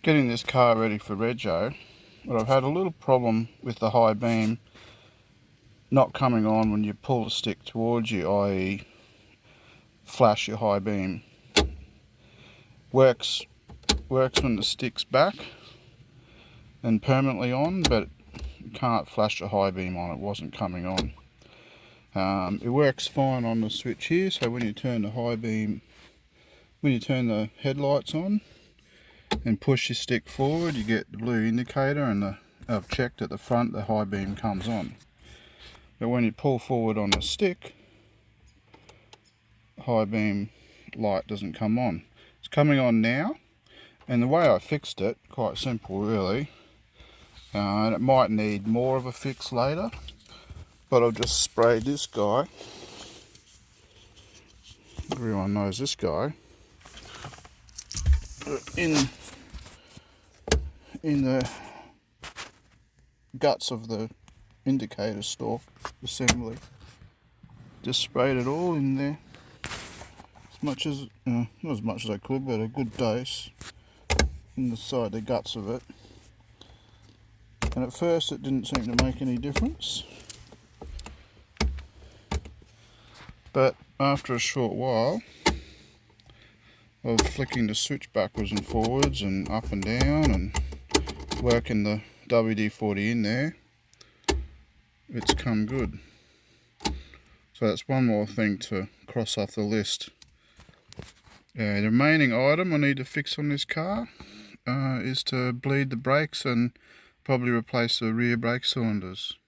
Getting this car ready for rego, but I've had a little problem with the high beam not coming on when you pull the stick towards you, i.e. flash your high beam. Works when the stick's back and permanently on, but you can't flash a high beam on, it wasn't coming on. It works fine on the switch here, so when you turn the high beam, when you turn the headlights on and push your stick forward, you get the blue indicator, and I've checked at the front, the high beam comes on. But when you pull forward on the stick, high beam light doesn't come on. It's coming on now, and the way I fixed it, quite simple really, and it might need more of a fix later, but I've just sprayed this guy. Everyone knows this guy. In the guts of the indicator stalk assembly. Just sprayed it all in there. As much as, not as much as I could, but a good dose in the side, the guts of it. And at first it didn't seem to make any difference. But after a short while of flicking the switch backwards and forwards and up and down and working the WD-40 in there, it's come good. So that's one more thing to cross off the list. The remaining item I need to fix on this car is to bleed the brakes and probably replace the rear brake cylinders.